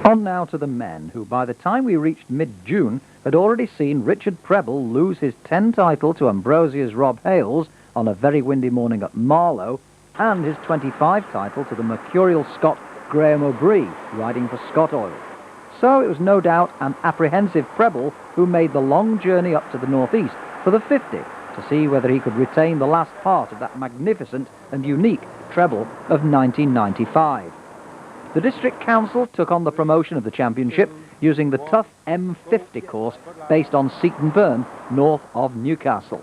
On now to the men, who by the time we reached mid-June had already seen Richard Prebble lose his 10 title to Ambrosia's Rob Hales on a very windy morning at Marlow, and his 25 title to the mercurial Scot Graham O'Bree, riding for Scott Oil. So it was no doubt an apprehensive Prebble who made the long journey up to the northeast for the 50 to see whether he could retain the last part of that magnificent and unique treble of 1995. The District Council took on the promotion of the championship using the tough M50 course based on Seaton Burn, north of Newcastle.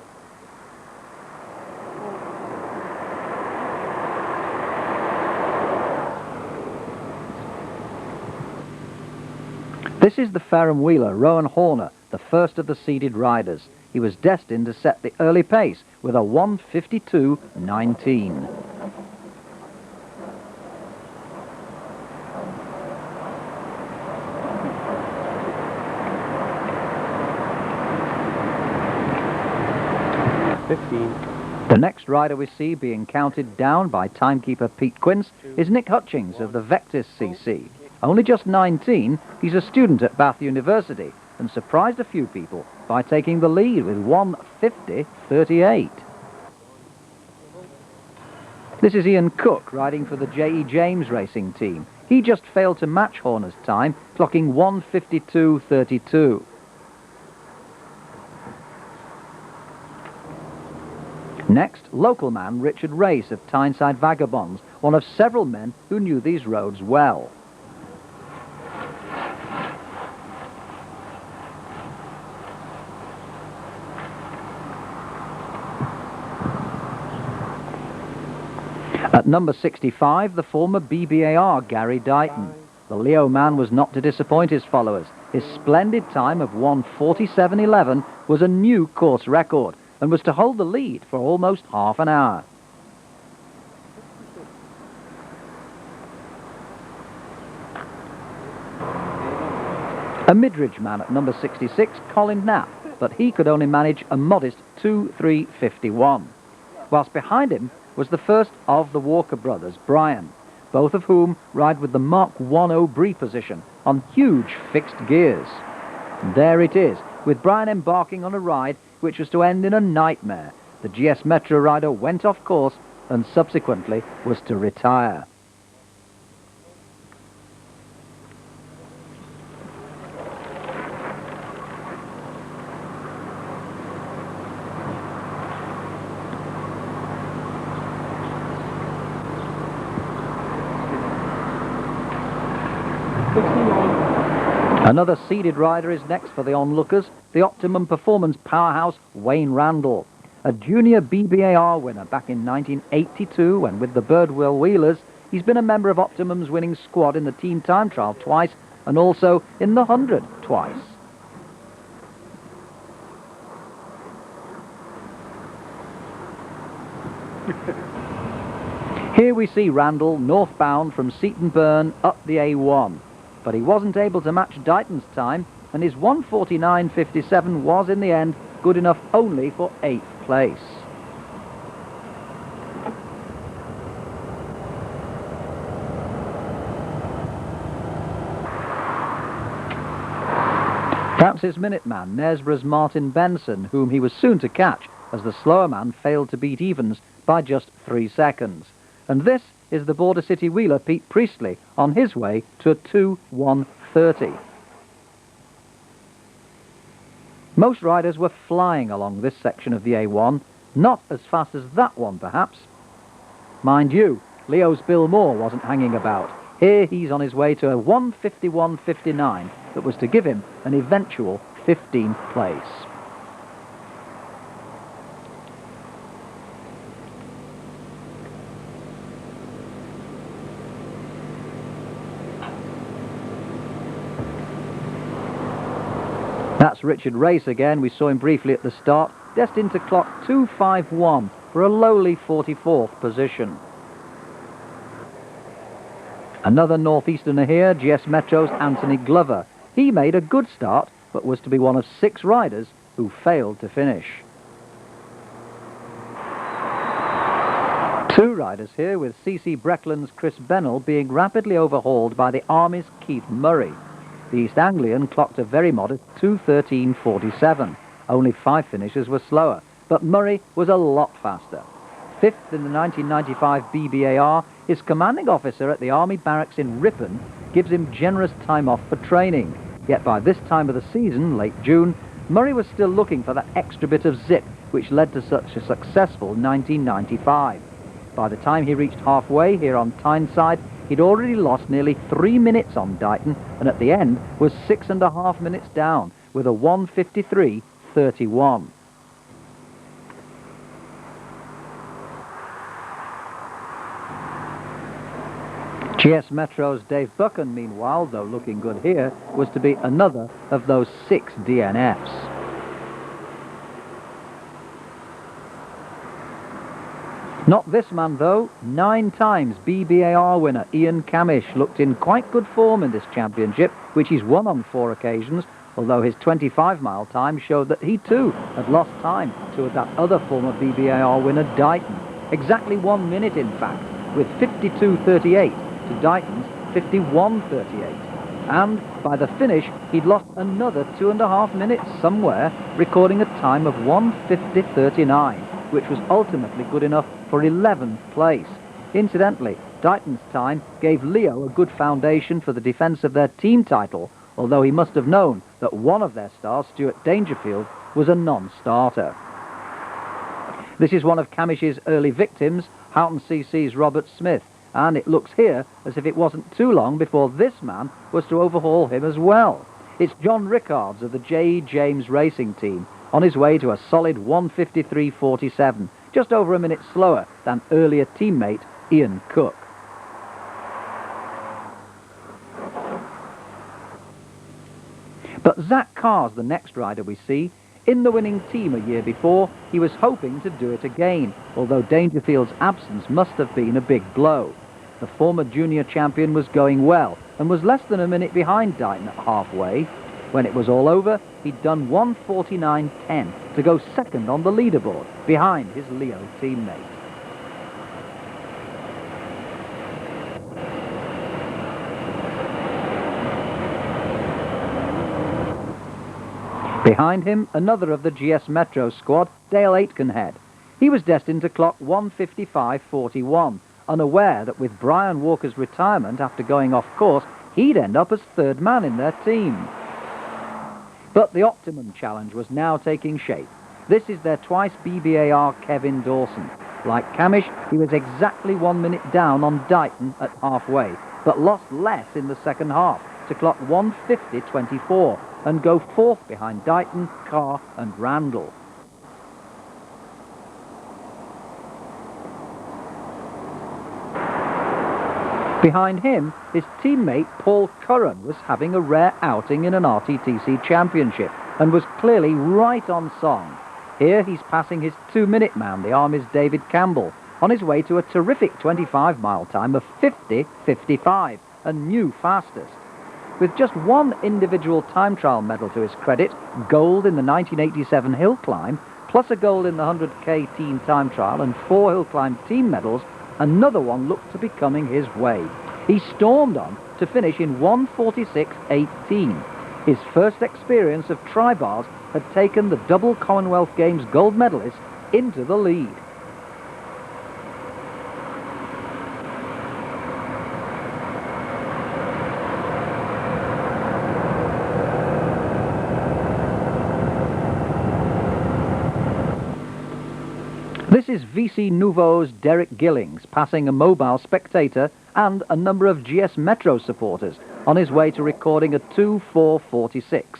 This is the Ferrum wheeler, Rowan Horner, the first of the seeded riders. He was destined to set the early pace with a 1:52.19. The next rider we see being counted down by timekeeper Pete Quince is Nick Hutchings of the Vectis CC. Only just 19, he's a student at Bath University and surprised a few people by taking the lead with 1:50.38. This is Ian Cook riding for the J.E. James racing team. He just failed to match Horner's time, clocking 1:52.32. Next, local man Richard Race of Tyneside Vagabonds, one of several men who knew these roads well. At number 65, the former BBAR Gary Dighton. The Leo man was not to disappoint his followers. His splendid time of 1:47.11 was a new course record and was to hold the lead for almost half an hour. A Midridge man at number 66, Colin Knapp, but he could only manage a modest 2:3.51. Whilst behind him was the first of the Walker brothers, Brian, both of whom ride with the Mark I O'Bree position on huge fixed gears. And there it is, with Brian embarking on a ride which was to end in a nightmare. The GS Metro rider went off course and subsequently was to retire. Another seeded rider is next for the onlookers, the Optimum Performance powerhouse Wayne Randall. A junior BBAR winner back in 1982 when with the Birdwell Wheelers, he's been a member of Optimum's winning squad in the team time trial twice and also in the 100 twice. Here we see Randall northbound from Seaton Burn up the A1. But he wasn't able to match Dighton's time, and his 1:49.57 was, in the end, good enough only for 8th place. Perhaps his minute man, Nesborough's Martin Benson, whom he was soon to catch, as the slower man failed to beat Evans by just 3 seconds. And this is the Border City wheeler Pete Priestley on his way to a 2:1.30. Most riders were flying along this section of the A1, not as fast as that one perhaps. Mind you, Leo's Bill Moore wasn't hanging about. Here he's on his way to a 1:51.59 that was to give him an eventual 15th place. That's Richard Race again. We saw him briefly at the start, destined to clock 2:51 for a lowly 44th position. Another northeasterner here, GS Metro's Anthony Glover. He made a good start, but was to be one of 6 riders who failed to finish. Two riders here, with CC Breckland's Chris Bennell being rapidly overhauled by the Army's Keith Murray. The East Anglian clocked a very modest 2:13.47. Only 5 finishers were slower, but Murray was a lot faster. Fifth in the 1995 BBAR, his commanding officer at the Army barracks in Ripon gives him generous time off for training. Yet by this time of the season, late June, Murray was still looking for that extra bit of zip which led to such a successful 1995. By the time he reached halfway here on Tyneside, he'd already lost nearly 3 minutes on Dighton, and at the end was 6.5 minutes down with a 1:53.31. GS Metro's Dave Buchan, meanwhile, though looking good here, was to be another of those 6 DNFs. Not this man, though. 9 times BBAR winner Ian Camish looked in quite good form in this championship, which he's won on 4 occasions, although his 25-mile time showed that he too had lost time to that other former BBAR winner Dighton. Exactly 1 minute, in fact, with 52.38 to Dighton's 51.38. And by the finish, he'd lost another 2.5 minutes somewhere, recording a time of 1:50.39, which was ultimately good enough for 11th place. Incidentally, Dighton's time gave Leo a good foundation for the defence of their team title, although he must have known that one of their stars, Stuart Dangerfield, was a non-starter. This is one of Camish's early victims, Houghton CC's Robert Smith, and it looks here as if it wasn't too long before this man was to overhaul him as well. It's John Rickards of the J. James Racing Team, on his way to a solid 1:53.47, just over a minute slower than earlier teammate Ian Cook. But Zach Carr's the next rider we see. In the winning team a year before, he was hoping to do it again, although Dangerfield's absence must have been a big blow. The former junior champion was going well and was less than a minute behind Dighton at halfway. When it was all over, he'd done 1:49.10 to go second on the leaderboard, behind his Leo teammate. Behind him, another of the GS Metro squad, Dale Aitkenhead. He was destined to clock 1:55.41, unaware that with Brian Walker's retirement after going off course, he'd end up as 3rd man in their team. But the Optimum Challenge was now taking shape. This is their twice BBAR Kevin Dawson. Like Camish, he was exactly 1 minute down on Dighton at halfway, but lost less in the second half to clock 1:50.24 and go 4th behind Dighton, Carr and Randall. Behind him, his teammate Paul Curran was having a rare outing in an RTTC championship and was clearly right on song. Here he's passing his 2-minute man, the Army's David Campbell, on his way to a terrific 25-mile time of 50.55, a new fastest. With just 1 individual time trial medal to his credit, gold in the 1987 hill climb, plus a gold in the 100k team time trial and 4 hill climb team medals, another one looked to be coming his way. He stormed on to finish in 1:46.18. His first experience of tri-bars had taken the double Commonwealth Games gold medalist into the lead. This is VC Nouveau's Derek Gillings passing a mobile spectator and a number of GS Metro supporters on his way to recording a 2:4.46.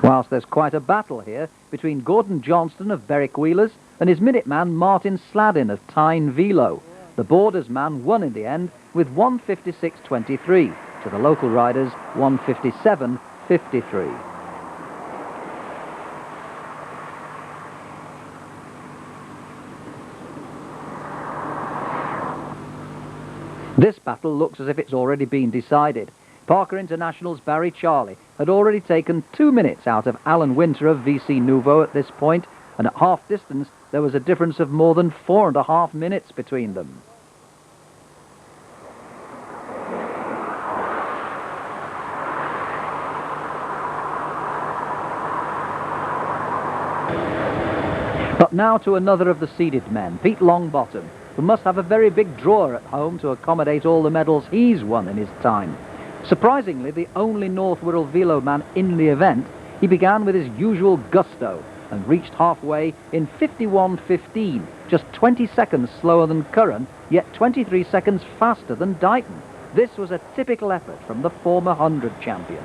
Whilst there's quite a battle here between Gordon Johnston of Berwick Wheelers and his Minuteman Martin Sladin of Tyne Velo. The Borders man won in the end with 1:56.23 to the local riders 1:57.53. This battle looks as if it's already been decided. Parker International's Barry Charlie had already taken 2 minutes out of Alan Winter of VC Nouveau at this point, and at half distance there was a difference of more than 4.5 minutes between them. But now to another of the seeded men, Pete Longbottom, who must have a very big drawer at home to accommodate all the medals he's won in his time. Surprisingly, the only North Wirral Velo man in the event, he began with his usual gusto and reached halfway in 51.15, just 20 seconds slower than Curran, yet 23 seconds faster than Dighton. This was a typical effort from the former 100 champion.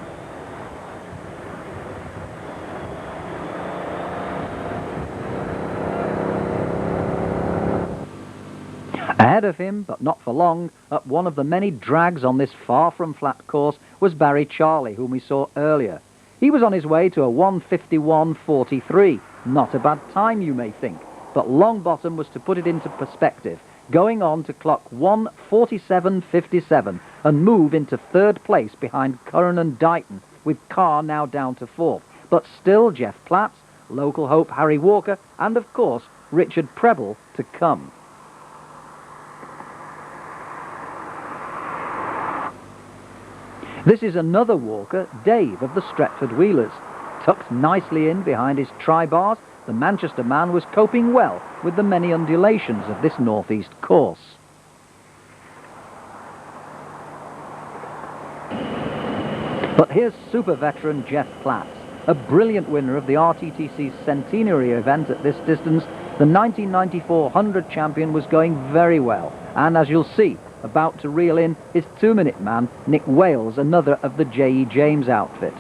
Ahead of him, but not for long, up one of the many drags on this far-from-flat course, was Barry Charlie, whom we saw earlier. He was on his way to a 1:51.43. Not a bad time, you may think, but Longbottom was to put it into perspective, going on to clock 1:47.57 and move into third place behind Curran and Dighton, with Carr now down to fourth. But still Jeff Platts, local hope Harry Walker, and of course Richard Preble to come. This is another walker, Dave of the Stretford Wheelers. Tucked nicely in behind his tri-bars, the Manchester man was coping well with the many undulations of this northeast course. But here's super veteran Jeff Platts, a brilliant winner of the RTTC centenary event at this distance. The 1994 100 champion was going very well, and as you'll see, about to reel in his 2-minute man, Nick Wales, another of the J.E. James outfit.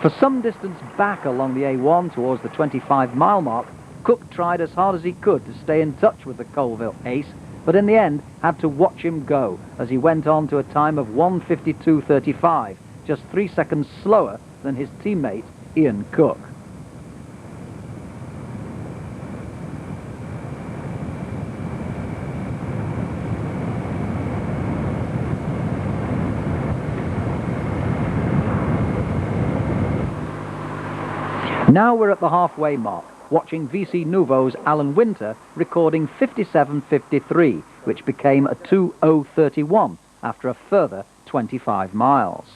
For some distance back along the A1 towards the 25-mile mark, Cook tried as hard as he could to stay in touch with the Colville ace, but in the end had to watch him go as he went on to a time of 1:52.35, just 3 seconds slower than his teammate Ian Cook. Now we're at the halfway mark, watching VC Nouveau's Alan Winter recording 57.53, which became a 2:0.31 after a further 25 miles.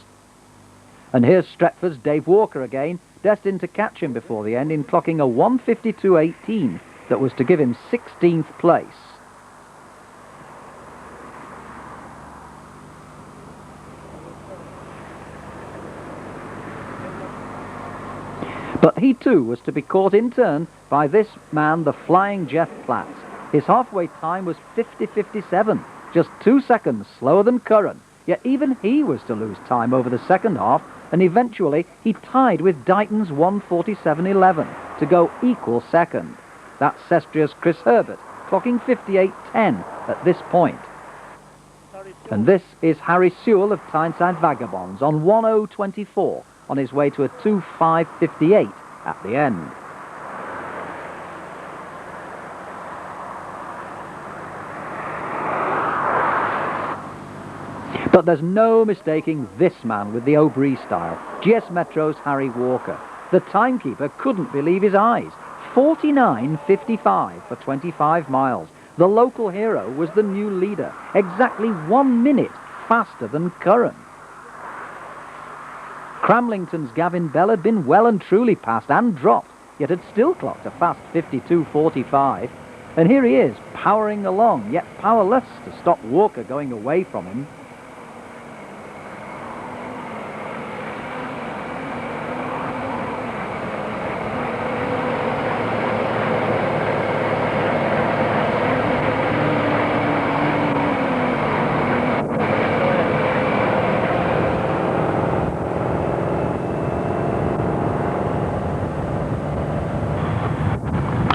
And here's Stretford's Dave Walker again, destined to catch him before the end in clocking a 1:52.18 that was to give him 16th place. But he too was to be caught in turn by this man, the flying Jeff Platts. His halfway time was 50.57, just 2 seconds slower than Curran, yet even he was to lose time over the second half, and eventually he tied with Dighton's 1:47.11 to go equal second. That's Sestria's Chris Herbert, clocking 58.10 at this point. And this is Harry Sewell of Tyneside Vagabonds on 1:0.24, on his way to a 2:5.58 at the end. But there's no mistaking this man with the O'Brien style, GS Metro's Harry Walker. The timekeeper couldn't believe his eyes. 49.55 for 25 miles. The local hero was the new leader, exactly 1 minute faster than Curran. Cramlington's Gavin Bell had been well and truly passed and dropped, yet had still clocked a fast 52.45. And here he is, powering along, yet powerless to stop Walker going away from him.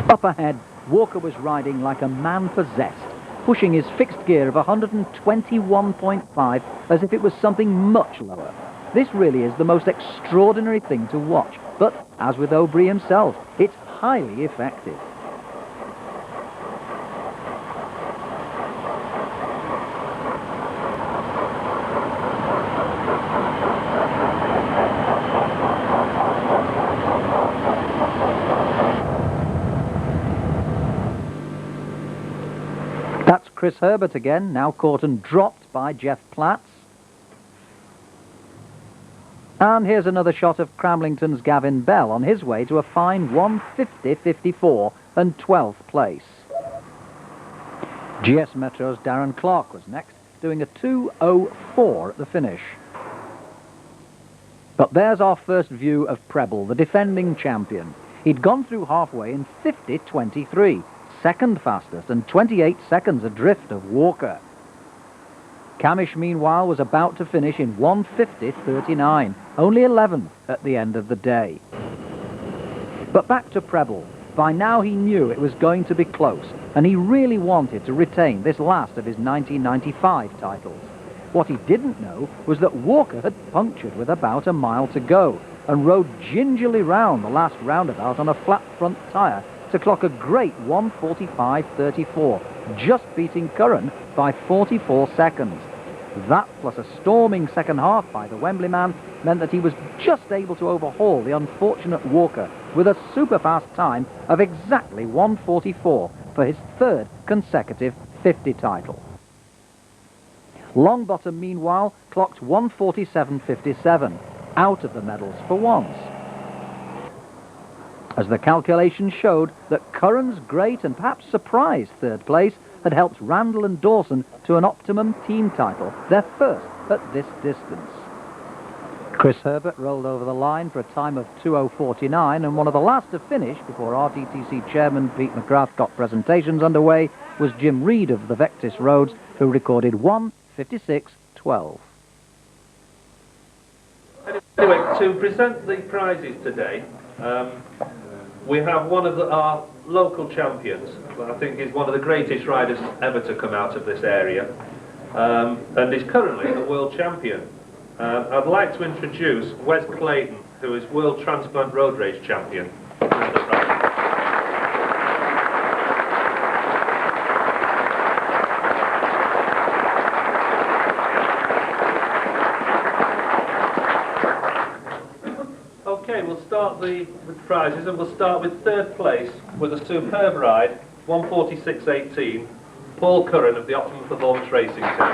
Up ahead, Walker was riding like a man possessed, pushing his fixed gear of 121.5 as if it was something much lower. This really is the most extraordinary thing to watch, but as with O'Brien himself, it's highly effective. Chris Herbert again, now caught and dropped by Jeff Platts. And here's another shot of Cramlington's Gavin Bell on his way to a fine 1:50.54 and 12th place. GS Metro's Darren Clark was next, doing a 2:04 at the finish. But there's our first view of Preble, the defending champion. He'd gone through halfway in 50.23, second fastest and 28 seconds adrift of Walker. Camish, meanwhile, was about to finish in 1:50.39, only 11th at the end of the day. But back to Preble. By now he knew it was going to be close, and he really wanted to retain this last of his 1995 titles. What he didn't know was that Walker had punctured with about a mile to go, and rode gingerly round the last roundabout on a flat front tyre to clock a great 1:45.34, just beating Curran by 44 seconds. That, plus a storming second half by the Wembley man, meant that he was just able to overhaul the unfortunate Walker with a super-fast time of exactly 1:44 for his third consecutive 50 title. Longbottom, meanwhile, clocked 1:47.57, out of the medals for once, as the calculations showed that Curran's great and perhaps surprise third place had helped Randall and Dawson to an optimum team title, their first at this distance. Chris Herbert rolled over the line for a time of 2:0.49, and one of the last to finish before RTTC chairman Pete McGrath got presentations underway was Jim Reed of the Vectis Roads, who recorded 1:56.12. Anyway, to present the prizes today, we have one of our local champions, I think is one of the greatest riders ever to come out of this area, and is currently the world champion. I'd like to introduce Wes Clayton, who is World Transplant Road Race Champion. Okay, we'll start with prizes, and we'll start with third place with a superb ride, 1:46.18, Paul Curran of the Optimum Performance Racing Team.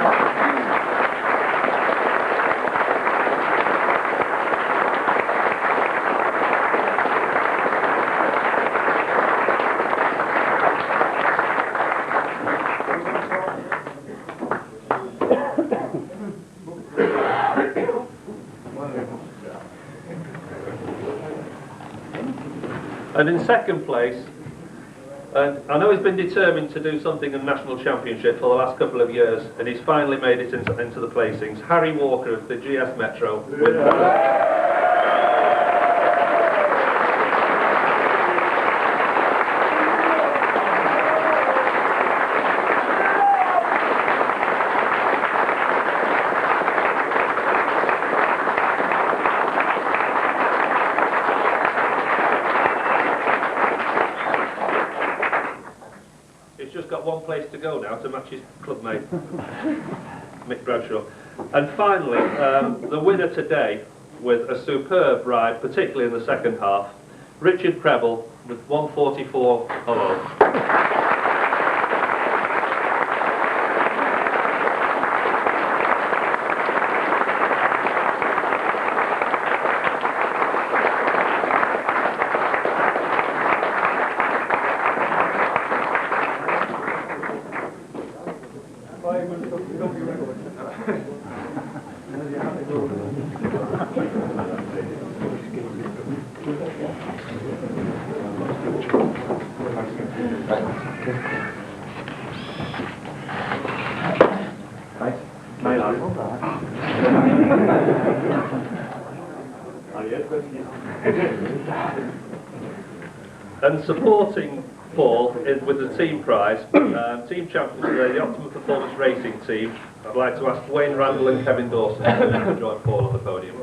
And in second place, and I know he's been determined to do something in the National Championship for the last couple of years, and he's finally made it into the placings, Harry Walker of the GS Metro. Got one place to go now to match his clubmate, Mick Bradshaw. And finally, the winner today with a superb ride, particularly in the second half, Richard Preble with 1:44.00. And supporting Paul with the team prize, team champions today, the Optimum Performance Racing Team. I'd like to ask Wayne Randall and Kevin Dawson to join Paul on the podium.